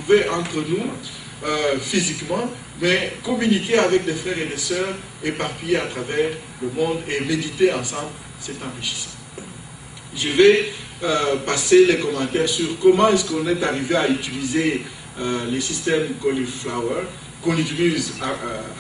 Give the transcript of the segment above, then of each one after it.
retrouver entre nous physiquement, mais communiquer avec des frères et des sœurs éparpillés à travers le monde et méditer ensemble, c'est enrichissant. Je vais passer les commentaires sur comment est-ce qu'on est arrivé à utiliser les systèmes Cauliflower qu'on utilise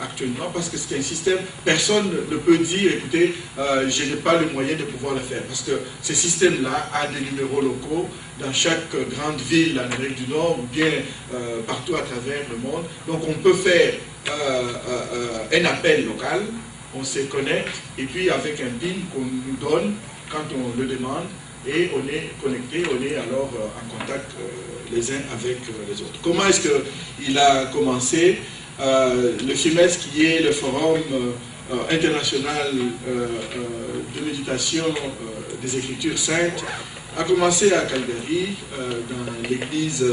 actuellement, parce que c'est un système, personne ne peut dire, écoutez, je n'ai pas le moyen de pouvoir le faire, parce que ce système-là a des numéros locaux dans chaque grande ville d'Amérique du Nord, ou bien partout à travers le monde. Donc on peut faire un appel local, on se connecte, et puis avec un PIN qu'on nous donne quand on le demande, et on est connecté, on est alors en contact les uns avec les autres. Comment est-ce qu'il a commencé? Le FIMES, qui est le Forum international de méditation des Écritures saintes, a commencé à Calgary, dans l'église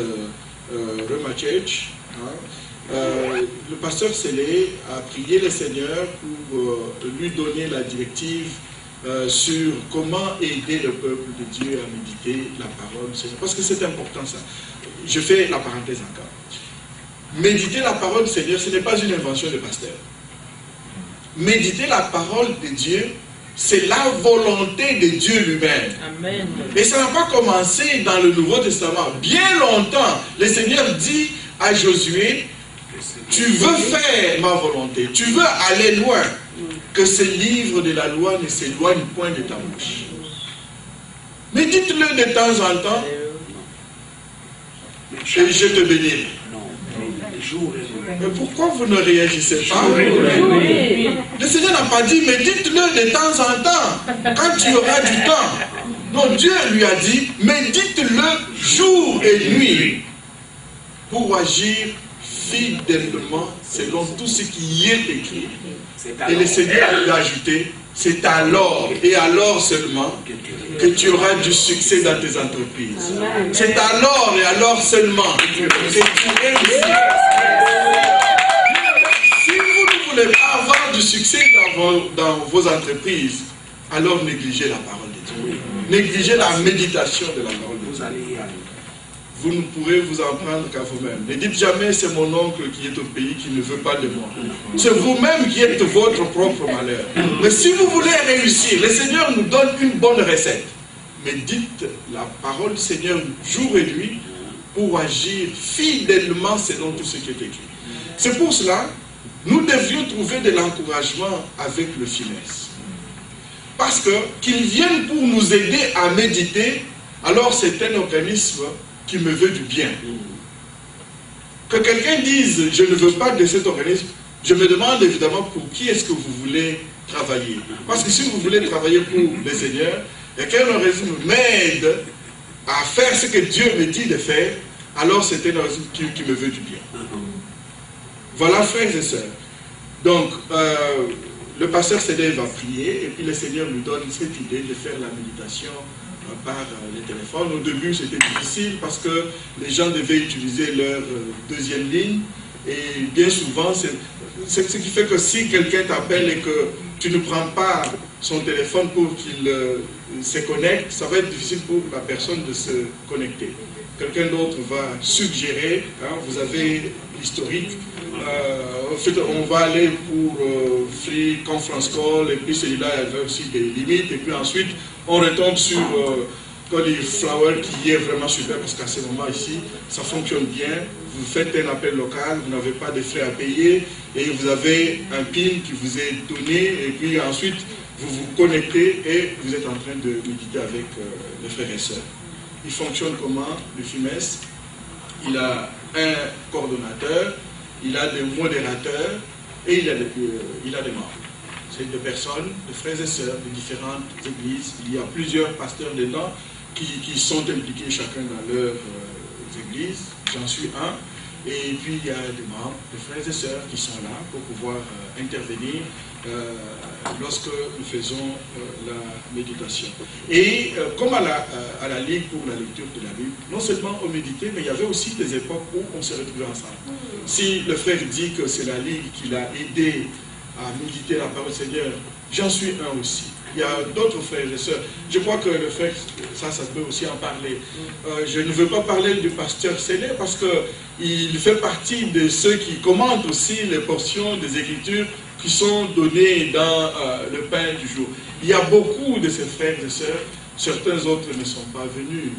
Rema Church. Le pasteur Sélé a prié le Seigneur pour lui donner la directive sur comment aider le peuple de Dieu à méditer la parole du Seigneur. Parce que c'est important ça. Je fais la parenthèse encore. Méditer la parole du Seigneur, ce n'est pas une invention de pasteur. Méditer la parole de Dieu, c'est la volonté de Dieu lui-même. Amen. Et ça n'a pas commencé dans le Nouveau Testament. Bien longtemps, le Seigneur dit à Josué, tu veux faire ma volonté, tu veux aller loin, que ce livre de la loi ne s'éloigne point de ta bouche. Mais dites-le de temps en temps, et je te bénirai. Mais pourquoi vous ne réagissez pas? Le Seigneur n'a pas dit, mais dites-le de temps en temps, quand tu auras du temps. Non, Dieu lui a dit, mais dites-le jour et nuit, pour agir fidèlement selon tout ce qui y est écrit. Et le Seigneur lui a ajouté, c'est alors et alors seulement que tu auras du succès dans tes entreprises. C'est alors et alors seulement que tu réussiras. Si vous ne voulez pas avoir du succès dans vos entreprises, alors négligez la parole de Dieu. Négligez la méditation de la parole de Dieu. Vous ne pourrez vous en prendre qu'à vous-même. Ne dites jamais c'est mon oncle qui est au pays qui ne veut pas de moi. C'est vous-même qui êtes votre propre malheur. Mais si vous voulez réussir, le Seigneur nous donne une bonne recette. Mais dites la parole du Seigneur jour et nuit pour agir fidèlement selon tout ce qui est écrit. C'est pour cela nous devions trouver de l'encouragement avec le FIMES. Parce que qu'ils viennent pour nous aider à méditer, alors c'est un organisme qui me veut du bien. Que quelqu'un dise je ne veux pas de cet organisme, je me demande évidemment pour qui est-ce que vous voulez travailler. Parce que si vous voulez travailler pour le Seigneur, et qu'un organisme m'aide à faire ce que Dieu me dit de faire, alors c'est un organisme qui me veut du bien. Voilà, frères et sœurs. Donc, le pasteur Sélé va prier, et puis le Seigneur nous donne cette idée de faire la méditation par les téléphones. Au début, c'était difficile parce que les gens devaient utiliser leur deuxième ligne, et bien souvent, c'est ce qui fait que si quelqu'un t'appelle et que tu ne prends pas son téléphone pour qu'il se connecte, ça va être difficile pour la personne de se connecter. Quelqu'un d'autre va suggérer, hein, vous avez l'historique, en fait, on va aller pour Free Conference Call, et puis celui-là, il y avait aussi des limites, et puis ensuite, on retombe sur Cauliflower, qui est vraiment super, parce qu'à ce moment ici, ça fonctionne bien. Vous faites un appel local, vous n'avez pas de frais à payer, et vous avez un PIN qui vous est donné, et puis ensuite, vous vous connectez, et vous êtes en train de méditer avec les frères et sœurs. Il fonctionne comment, le FIMES? Il a un coordonnateur, il a des modérateurs et il a des membres. C'est des personnes, des frères et sœurs de différentes églises. Il y a plusieurs pasteurs dedans qui sont impliqués chacun dans leurs églises. J'en suis un. Et puis il y a des membres, des frères et sœurs qui sont là pour pouvoir intervenir lorsque nous faisons la méditation. Et comme à la Ligue pour la lecture de la Bible, non seulement on méditait, mais il y avait aussi des époques où on se retrouvait ensemble. Si le frère dit que c'est la Ligue qui l'a aidé à méditer la parole du Seigneur, j'en suis un aussi. Il y a d'autres frères et sœurs. Je crois que le frère, ça peut aussi en parler. Je ne veux pas parler du pasteur Séné parce qu'il fait partie de ceux qui commentent aussi les portions des Écritures qui sont données dans le pain du jour. Il y a beaucoup de ces frères et sœurs. Certains autres ne sont pas venus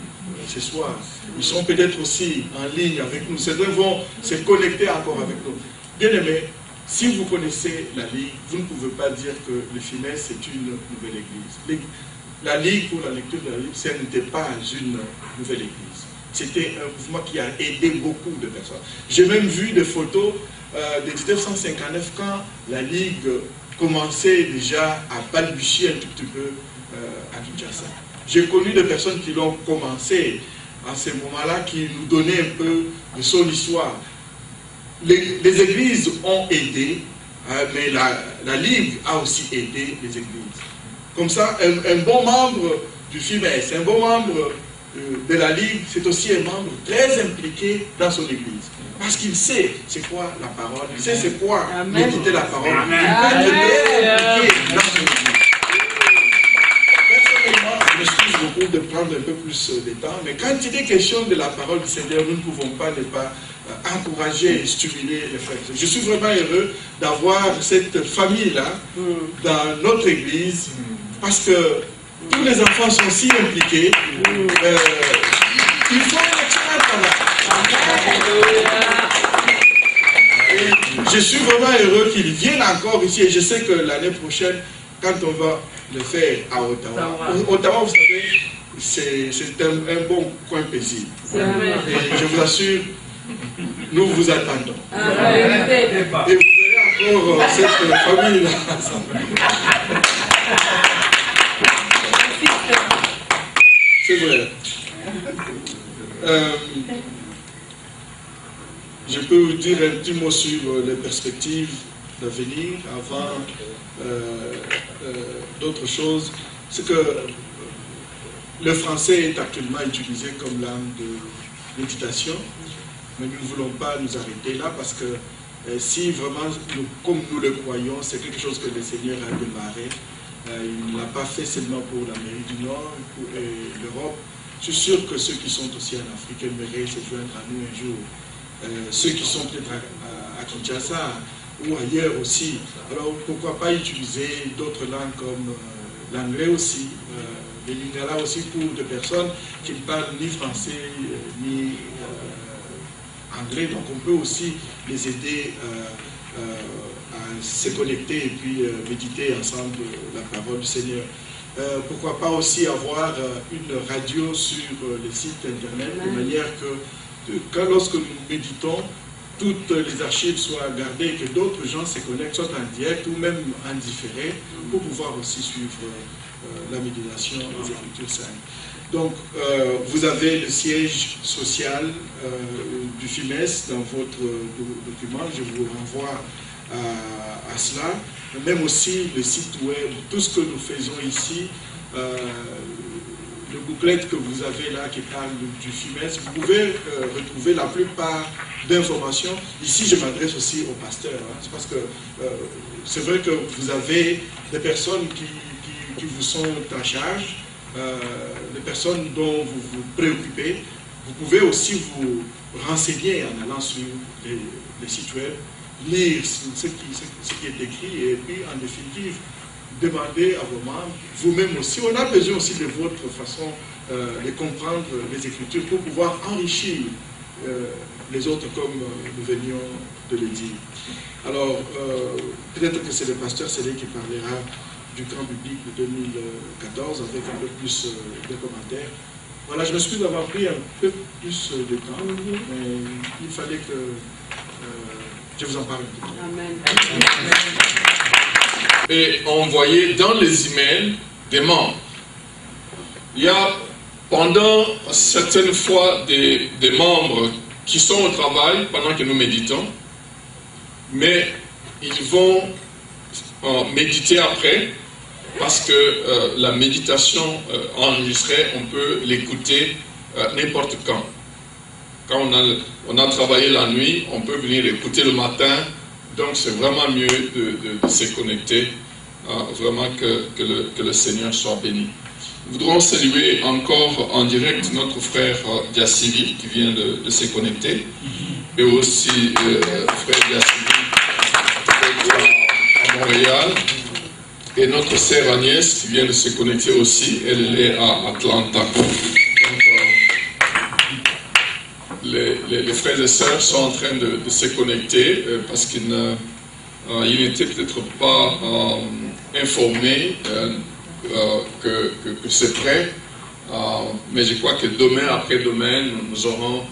ce soir. Ils sont peut-être aussi en ligne avec nous. Certains vont se connecter encore avec nous. Bien-aimés, si vous connaissez la Ligue, vous ne pouvez pas dire que le FIMES c'est une nouvelle église. La Ligue, pour la lecture de la Ligue, ce n'était pas une nouvelle église. C'était un mouvement qui a aidé beaucoup de personnes. J'ai même vu des photos de 1959 quand la Ligue commençait déjà à balbutier un tout petit peu à Kinshasa. J'ai connu des personnes qui l'ont commencé à ce moment-là, qui nous donnaient un peu de son histoire. Les églises ont aidé, mais la Ligue a aussi aidé les églises. Comme ça, un bon membre du FIMES, un bon membre de la Ligue, c'est aussi un membre très impliqué dans son église. Parce qu'il sait c'est quoi la parole, il sait c'est quoi méditer la parole. Il peut être impliqué dans son église. Personnellement, je m'excuse beaucoup de prendre un peu plus de temps, mais quand il est question de la parole du Seigneur, nous ne pouvons pas ne pas encourager et stimuler les frères. Je suis vraiment heureux d'avoir cette famille-là dans notre église, parce que tous les enfants sont si impliqués. Il faut un excellent travail. Et je suis vraiment heureux qu'ils viennent encore ici, et je sais que l'année prochaine, quand on va le faire à Ottawa, Ottawa, vous savez, c'est un bon coin paisible. Et je vous assure, nous vous attendons. Et vous verrez encore cette famille-là ensemble. C'est vrai. Je peux vous dire un petit mot sur les perspectives d'avenir avant d'autres choses. C'est que le français est actuellement utilisé comme langue de méditation, mais nous ne voulons pas nous arrêter là parce que si vraiment, comme nous le croyons, c'est quelque chose que le Seigneur a démarré. Il ne l'a pas fait seulement pour l'Amérique du Nord et l'Europe. Je suis sûr que ceux qui sont aussi en Afrique aimeraient se joindre à nous un jour. Ceux qui sont peut-être à Kinshasa ou ailleurs aussi. Alors pourquoi pas utiliser d'autres langues comme l'anglais aussi, le lingala aussi pour des personnes qui ne parlent ni français ni anglais. Donc on peut aussi les aider à se connecter et puis méditer ensemble la parole du Seigneur. Pourquoi pas aussi avoir une radio sur le site internet, de manière que lorsque nous méditons, toutes les archives soient gardées et que d'autres gens se connectent, soit en direct ou même en différé, pour pouvoir aussi suivre la méditation des Écritures saintes. Donc, vous avez le siège social du FIMES dans votre document, je vous renvoie à cela. Même aussi le site web, tout ce que nous faisons ici, le booklet que vous avez là qui parle du FIMES, vous pouvez retrouver la plupart d'informations. Ici, je m'adresse aussi aux pasteurs, hein, parce que c'est vrai que vous avez des personnes qui vous sont en charge, des personnes dont vous vous préoccupez. Vous pouvez aussi vous renseigner en allant sur les sites web, lire ce qui est écrit et puis en définitive demander à vos membres, vous-même aussi. On a besoin aussi de votre façon de comprendre les Écritures pour pouvoir enrichir les autres comme nous venions de le dire. Alors, peut-être que c'est le pasteur Séné qui parlera du camp biblique de 2014 avec un peu plus de commentaires. Voilà, je m'excuse d'avoir pris un peu plus de temps, mais il fallait que je vous en parle un peu. Amen. Et on voyait dans les emails des membres. Il y a pendant certaines fois des membres qui sont au travail pendant que nous méditons, mais ils vont méditer après, parce que la méditation enregistrée, on peut l'écouter n'importe quand. Quand on a travaillé la nuit, on peut venir l'écouter le matin, donc c'est vraiment mieux de se connecter vraiment que le Seigneur soit béni. Nous voudrons saluer encore en direct notre frère Diassivi qui vient de se connecter, et aussi frère Diassivi à Montréal, et notre sœur Agnès qui vient de se connecter aussi, elle est à Atlanta. Donc, les frères et sœurs sont en train de se connecter parce qu'ils n'étaient peut-être pas informés que c'est prêt, mais je crois que demain, après-demain, nous aurons